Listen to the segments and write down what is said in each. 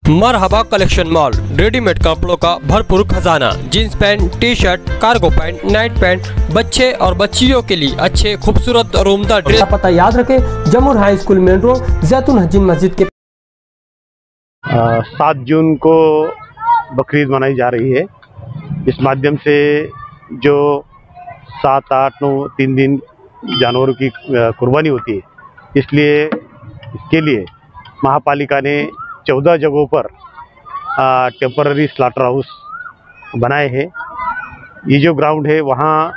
मरहबा collection mall, readymade कपड़ों का भरपूर खजाना। Jeans pant, T shirt, cargo pant, night pant, बच्चे और बच्चियों के लिए अच्छे खूबसूरत और उम्दा ड्रेस। पता याद रखें, जमुर हाई स्कूल मेन रोड, जैतून हजीन मस्जिद के 7 जून को बकरीद मनाई जा रही है। इस माध्यम से जो 7, 8, 9 3 दिन जानवरों की कुर्बानी होती है, इसलिए इसके लिए महापालिका ने 14 जगहों पर टेम्पररी स्लॉटर हाउस बनाए हैं। ये जो ग्राउंड है वहाँ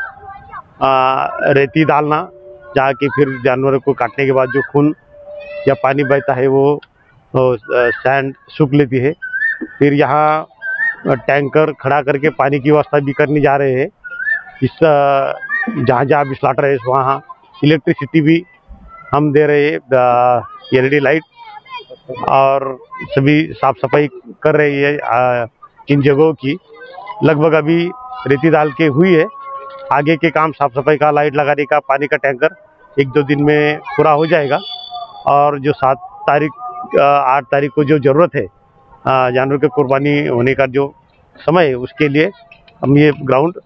रेती डालना, जहाँ कि फिर जानवरों को काटने के बाद जो खून या पानी बहता है वो सैंड सूख लेती है। फिर यहाँ टैंकर खड़ा करके पानी की व्यवस्था भी करने जा रहे हैं। इस जहाँ जहाँ भी स्लॉटर है वहाँ इलेक्ट्रिसिटी भी हम दे रहे हैं, LED लाइट, और सभी साफ सफाई कर रही है इन जगहों की। लगभग अभी रेती डाल के हुई है, आगे के काम साफ सफाई का, लाइट लगाने का, पानी का टैंकर 1-2 दिन में पूरा हो जाएगा। और जो 7 तारीख 8 तारीख को जो ज़रूरत है जानवर के कुर्बानी होने का जो समय है, उसके लिए हम ये ग्राउंड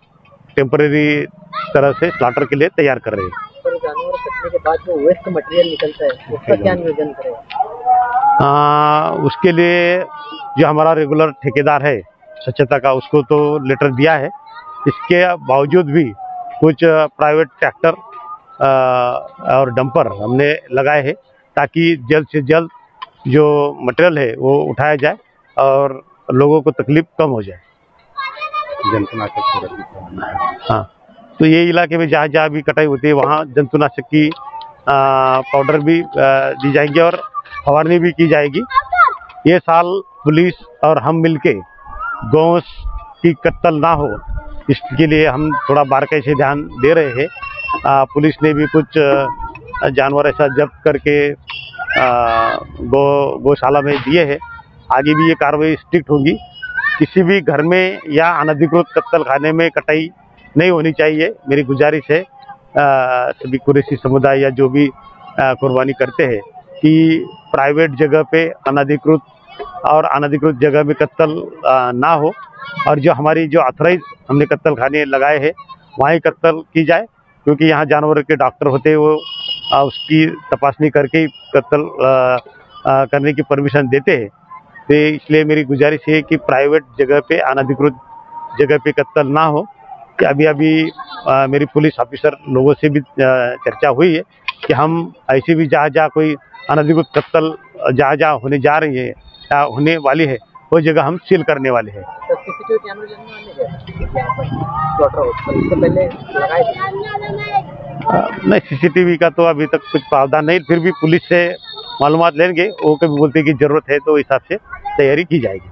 टेम्परेरी तरह से स्लॉटर के लिए तैयार कर रहे हैं। तो जानवर कटने के बाद जो वेस्ट मटेरियल निकलता है उसका क्या नियोजन करें? उसके लिए जो हमारा रेगुलर ठेकेदार है स्वच्छता का, उसको तो लेटर दिया है। इसके बावजूद भी कुछ प्राइवेट ट्रैक्टर और डंपर हमने लगाए हैं, ताकि जल्द से जल्द जो मटेरियल है वो उठाया जाए और लोगों को तकलीफ कम हो जाए। जंतुनाशक, हाँ, तो ये इलाके में जहाँ जहाँ भी कटाई होती है वहाँ जंतुनाशक की पाउडर भी दी जाएगी और फवारनी भी की जाएगी। ये साल पुलिस और हम मिलके गौं की कत्ल ना हो, इसके लिए हम थोड़ा बारीकी से ध्यान दे रहे हैं। पुलिस ने भी कुछ जानवर ऐसा जब्त करके गौशाला में दिए हैं। आगे भी ये कार्रवाई स्ट्रिक्ट होगी। किसी भी घर में या अनधिकृत कत्ल खाने में कटाई नहीं होनी चाहिए। मेरी गुजारिश है सभी कुरैशी समुदाय या जो भी कुर्बानी करते हैं कि प्राइवेट जगह पे अनधिकृत जगह में कत्ल ना हो, और जो हमारी जो ऑथराइज हमने कत्ल खाने लगाए हैं वहीं कत्ल की जाए, क्योंकि यहाँ जानवरों के डॉक्टर होते हैं, वो उसकी तपासनी करके कत्ल करने की परमिशन देते हैं। तो इसलिए मेरी गुजारिश है कि प्राइवेट जगह पे अनधिकृत जगह पे कत्ल ना हो। कि अभी मेरी पुलिस ऑफिसर लोगों से भी चर्चा हुई है कि हम ऐसे भी जहाँ कोई अनधिकृत कत्ल जहाँ होने जा रही है या होने वाली है, वो जगह हम सील करने वाले हैं। नहीं, CCTV का तो अभी तक कुछ प्रावधान नहीं, फिर भी पुलिस से मालूमात लेंगे। वो कभी बोलते कि जरूरत है तो इस हिसाब से तैयारी की जाएगी।